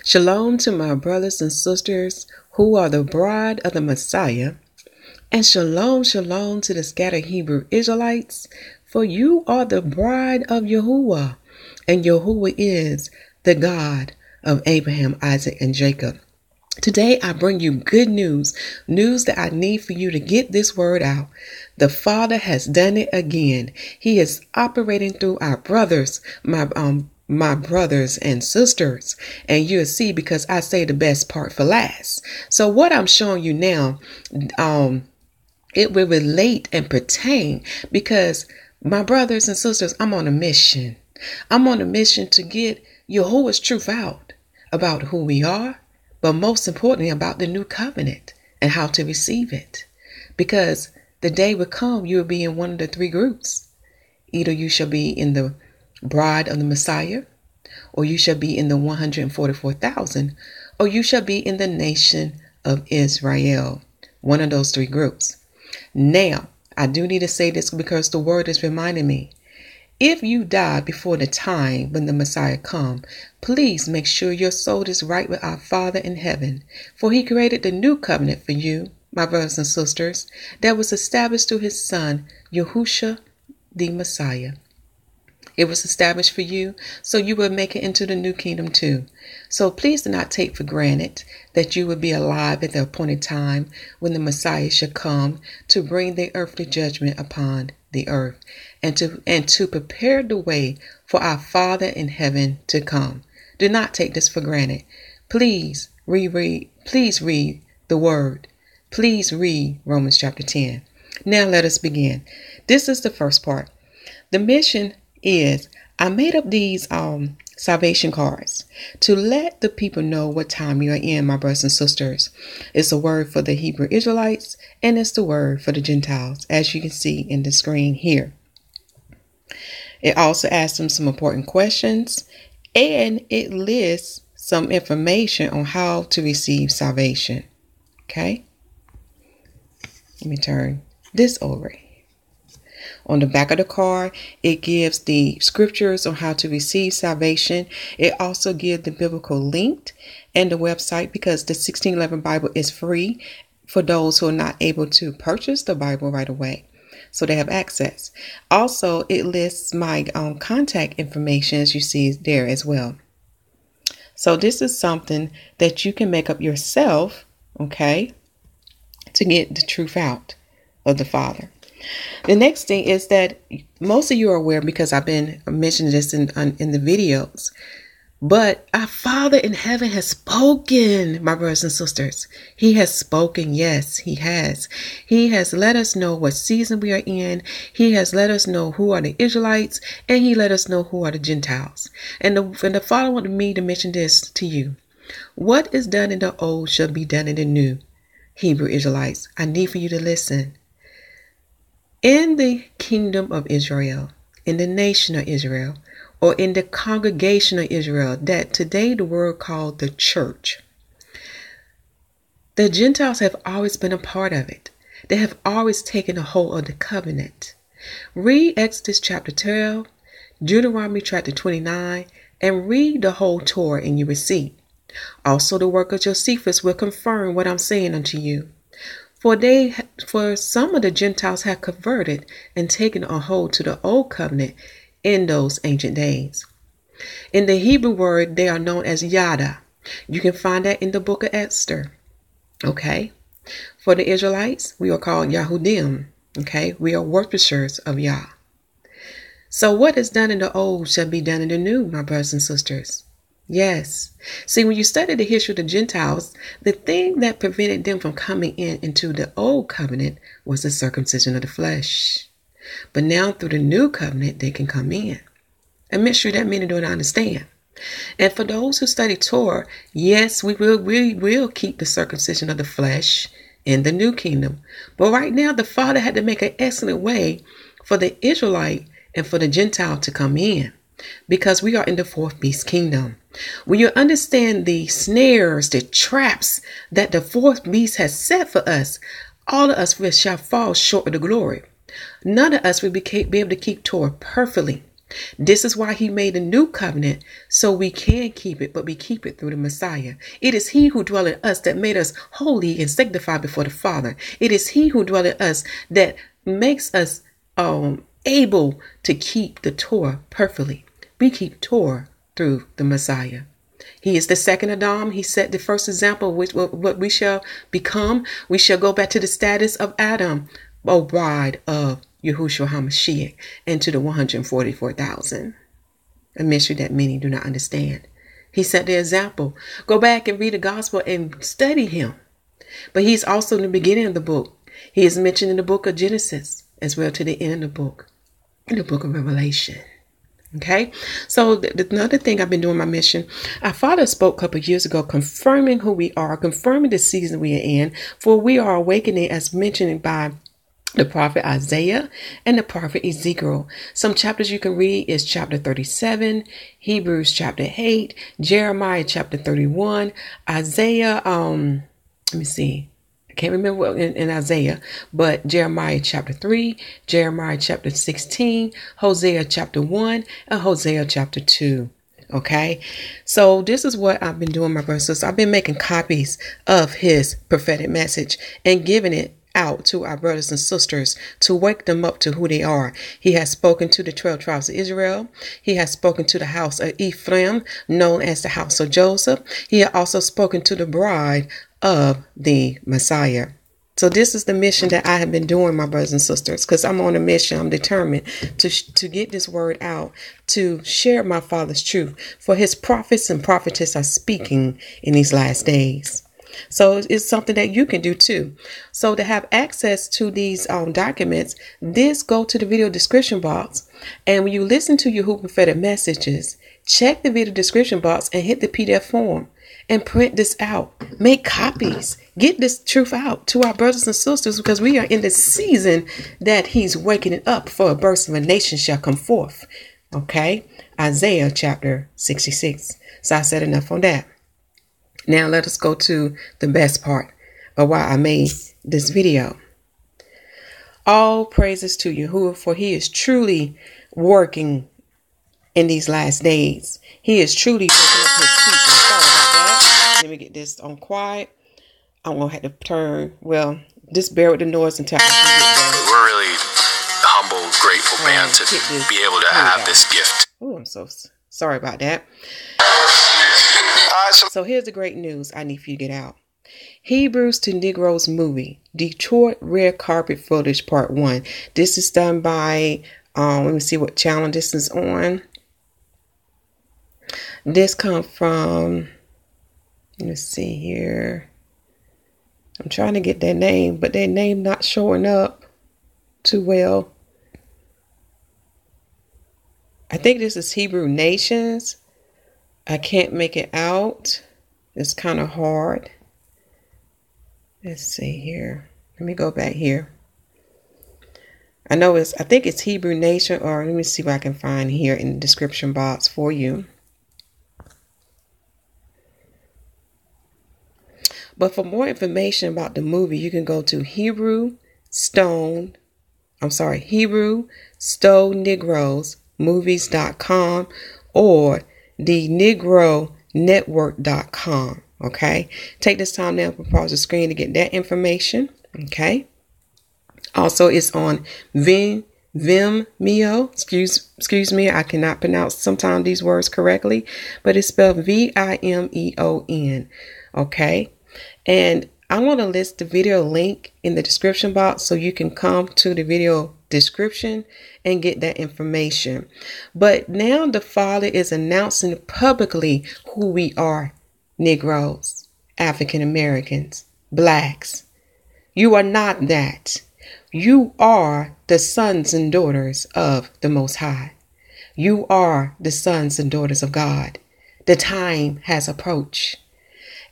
Shalom to my brothers and sisters who are the bride of the Messiah, and shalom, shalom to the scattered Hebrew Israelites, for you are the bride of YAHUAH, and YAHUAH is the God of Abraham, Isaac, and Jacob. Today I bring you good news that I need for you to get this word out. The Father has done it again. He is operating through our brothers, my brothers and sisters, and you'll see, because I say the best part for last. So what I'm showing you now, it will relate and pertain, because my brothers and sisters, I'm on a mission. I'm on a mission to get Yahuwah's truth out about who we are, but most importantly about the new covenant and how to receive it. Because the day will come, you will be in one of the three groups. Either you shall be in the bride of the Messiah, or you shall be in the 144,000, or you shall be in the nation of Israel. One of those three groups. Now, I do need to say this because the word is reminding me. If you die before the time when the Messiah come, please make sure your soul is right with our Father in heaven, for he created the new covenant for you, my brothers and sisters, that was established through his son, Yahusha the Messiah. It was established for you, so you will make it into the new kingdom too. So please do not take for granted that you will be alive at the appointed time when the Messiah shall come to bring the earthly judgment upon the earth, and to prepare the way for our Father in heaven to come. Do not take this for granted. Please read the word. Please read Romans chapter 10. Now let us begin. This is the first part. The mission is, I made up these salvation cards to let the people know what time you are in, my brothers and sisters. It's a word for the Hebrew Israelites, and it's the word for the Gentiles, as you can see in the screen here. It also asks them some important questions, and it lists some information on how to receive salvation. Okay, let me turn this over. On the back of the card, it gives the scriptures on how to receive salvation. It also gives the biblical link and the website, because the 1611 Bible is free for those who are not able to purchase the Bible right away. So they have access. Also, it lists my contact information, as you see there as well. So this is something that you can make up yourself, okay, to get the truth out of the Father. The next thing is that most of you are aware, because I've been mentioning this in the videos, but our Father in heaven has spoken, my brothers and sisters. He has spoken. Yes, he has. He has let us know what season we are in. He has let us know who are the Israelites, and he let us know who are the Gentiles. And the Father wanted me to mention this to you. What is done in the old shall be done in the new. Hebrew Israelites, I need for you to listen. In the kingdom of Israel, in the nation of Israel, or in the congregation of Israel, that today the world called the church, the Gentiles have always been a part of it. They have always taken a hold of the covenant. Read Exodus chapter 12, Deuteronomy chapter 29, and read the whole Torah, and you will see. Also, the work of Josephus will confirm what I'm saying unto you. For some of the Gentiles have converted and taken a hold to the old covenant in those ancient days. In the Hebrew word, they are known as Yada. You can find that in the book of Esther. Okay. For the Israelites, we are called Yahudim. Okay. We are worshipers of Yah. So what is done in the old shall be done in the new, my brothers and sisters. Yes. See, when you study the history of the Gentiles, the thing that prevented them from coming into the old covenant was the circumcision of the flesh. But now through the new covenant, they can come in. And make sure that many don't understand. And for those who study Torah, yes, we will keep the circumcision of the flesh in the new kingdom. But right now, the Father had to make an excellent way for the Israelite and for the Gentile to come in, because we are in the fourth beast kingdom. When you understand the snares, the traps that the fourth beast has set for us, all of us shall fall short of the glory. None of us will be able to keep Torah perfectly. This is why he made a new covenant, so we can keep it, but we keep it through the Messiah. It is he who dwells in us that made us holy and sanctified before the Father. It is he who dwells in us that makes us able to keep the Torah perfectly. We keep Torah through the Messiah. He is the second Adam. He set the first example, which what we shall become. We shall go back to the status of Adam, O bride of Yahusha HaMashyach, and to the 144,000. A mystery that many do not understand. He set the example. Go back and read the gospel and study him. But he's also in the beginning of the book. He is mentioned in the book of Genesis as well to the end of the book, in the book of Revelation. Okay, so another thing I've been doing my mission, our Father spoke a couple of years ago, confirming who we are, confirming the season we are in, for we are awakening as mentioned by the prophet Isaiah and the prophet Ezekiel. Some chapters you can read is chapter 37, Hebrews chapter 8, Jeremiah chapter 31, Isaiah, let me see. I can't remember in Isaiah, but Jeremiah chapter 3, Jeremiah chapter 16, Hosea chapter 1, and Hosea chapter 2. Okay, so this is what I've been doing, my brothers and sisters. I've been making copies of his prophetic message and giving it out to our brothers and sisters to wake them up to who they are. He has spoken to the 12 tribes of Israel. He has spoken to the house of Ephraim, known as the house of Joseph. He has also spoken to the bride of the Messiah. So this is the mission that I have been doing, my brothers and sisters, because I'm on a mission. I'm determined to get this word out, to share my Father's truth, for his prophets and prophetess are speaking in these last days. So it's something that you can do too. So to have access to these documents, go to the video description box. And when you listen to YAHUAH prophetic messages, check the video description box and hit the PDF form and print this out. Make copies. Get this truth out to our brothers and sisters, because we are in the season that he's waking it up, for a birth of a nation shall come forth. Okay. Isaiah chapter 66. So I said enough on that. Now let us go to the best part of why I made this video. All praises to Yahuwah, for he is truly working in these last days. He is truly working up his people. Sorry about that. Let me get this on quiet. I'm going to have to turn, well, just bear with the noise until I can get done. We're really humble, grateful, man, to be able to have this gift. Oh, I'm so sorry about that. So here's the great news I need for you to get out. Hebrews To Negroes movie, Detroit Red Carpet Footage Part 1. This is done by, let me see what channel this is on. This comes from, let's see here. I'm trying to get their name, but their name not showing up too well. I think this is Hebrew Nations. I can't make it out. It's kind of hard. Let's see here. Let me go back here. I think it's Hebrew Nation, or let me see what I can find here in the description box for you. But for more information about the movie, you can go to HebrewStoneNegrosMovies.com or TheNegroNetwork.com. Okay. Take this time now to pause the screen to get that information. Okay. Also, it's on Vimeo. Excuse me. I cannot pronounce sometimes these words correctly, but it's spelled VIMEON. Okay. And I want to list the video link in the description box so you can come to the video description and get that information. But now the Father is announcing publicly who we are: Negroes, African Americans, blacks. You are not that. You are the sons and daughters of the Most High. You are the sons and daughters of God. The time has approached.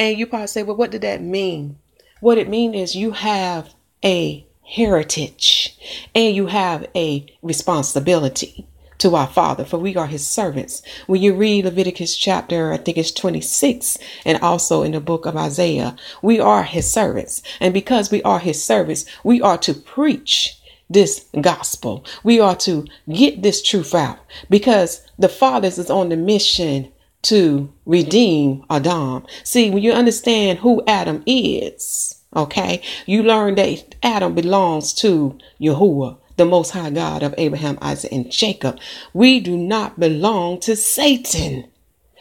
And you probably say, well, what did that mean? What it means is you have a heritage and you have a responsibility to our Father, for we are his servants. When you read Leviticus chapter, I think it's 26, and also in the book of Isaiah, we are his servants. And because we are his servants, we are to preach this gospel. We are to get this truth out because the Father is on the mission to redeem Adam. See, when you understand who Adam is, okay, you learn that Adam belongs to Yahuwah, the Most High God of Abraham, Isaac, and Jacob. We do not belong to Satan.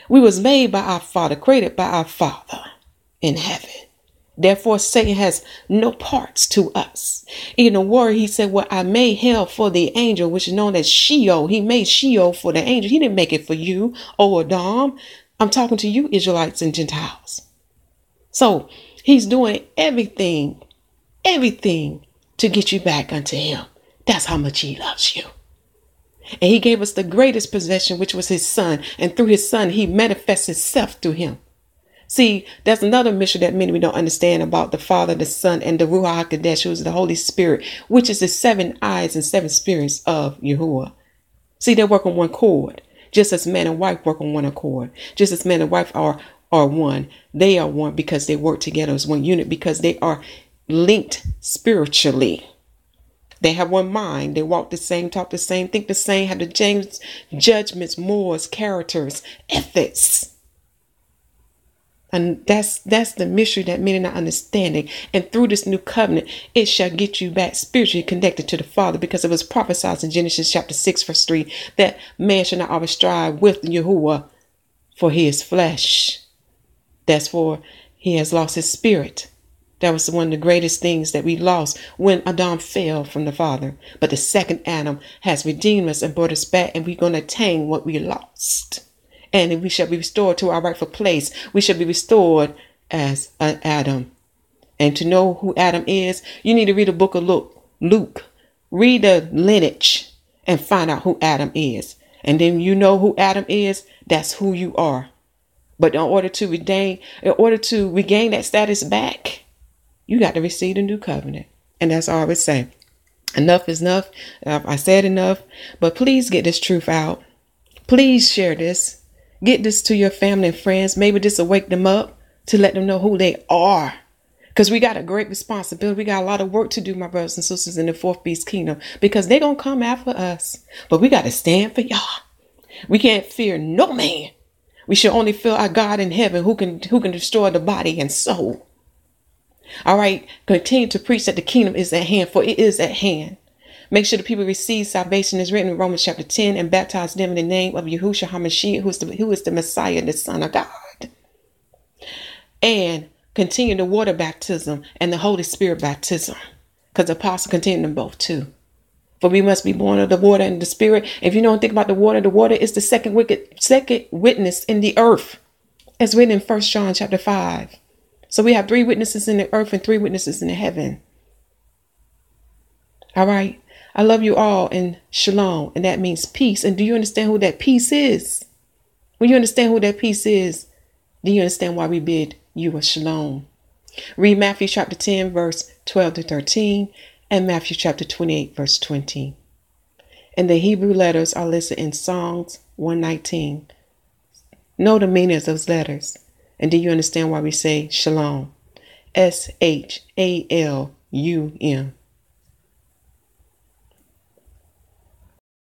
We was made by our Father, created by our Father in heaven. Therefore, Satan has no parts to us. In the word, he said, well, I made hell for the angel, which is known as Sheol. He made Sheol for the angel. He didn't make it for you, oh Adam. I'm talking to you, Israelites and Gentiles. So he's doing everything to get you back unto him. That's how much he loves you. And he gave us the greatest possession, which was his son. And through his son, he manifests himself through him. See, that's another mystery that many we don't understand about the Father, the Son, and the Ruach HaKodesh, who is the Holy Spirit, which is the 7 eyes and 7 spirits of Yahuwah. See, they work on one chord, just as man and wife work on one accord. Just as man and wife are one. They are one because they work together as one unit, because they are linked spiritually. They have one mind. They walk the same, talk the same, think the same, have the same judgments, morals, characters, ethics. And that's the mystery that many are not understanding. And through this new covenant, it shall get you back spiritually connected to the Father, because it was prophesied in Genesis chapter 6, verse 3, that man shall not always strive with Yahuwah for his flesh. That's for he has lost his spirit. That was one of the greatest things that we lost when Adam fell from the Father. But the second Adam has redeemed us and brought us back, and we're going to attain what we lost. And we shall be restored to our rightful place. We shall be restored as an Adam. And to know who Adam is, you need to read the book of Luke. Read the lineage and find out who Adam is. And then you know who Adam is, that's who you are. But in order to regain that status back, you got to receive the new covenant. And that's all I would say. Enough is enough. I said enough. But please get this truth out. Please share this. Get this to your family and friends. Maybe this will wake them up to let them know who they are. Because we got a great responsibility. We got a lot of work to do, my brothers and sisters, in the fourth beast kingdom. Because they're going to come after us. But we got to stand for Yah. We can't fear no man. We should only fear our God in heaven, who can destroy the body and soul. All right. Continue to preach that the kingdom is at hand, for it is at hand. Make sure the people receive salvation as written in Romans chapter 10, and baptize them in the name of Yahusha HaMashyach, who is the Messiah, the Son of God. And continue the water baptism and the Holy Spirit baptism, because the apostle continued them both too. For we must be born of the water and the Spirit. If you don't think about the water is the second witness in the earth, as written in 1 John chapter 5. So we have 3 witnesses in the earth and 3 witnesses in the heaven. All right. I love you all, and shalom, and that means peace. And do you understand who that peace is? When you understand who that peace is, then you understand why we bid you a shalom. Read Matthew chapter 10, verse 12 to 13, and Matthew chapter 28, verse 20. And the Hebrew letters are listed in Psalms 119. Know the meaning of those letters. And do you understand why we say shalom? SHALUM.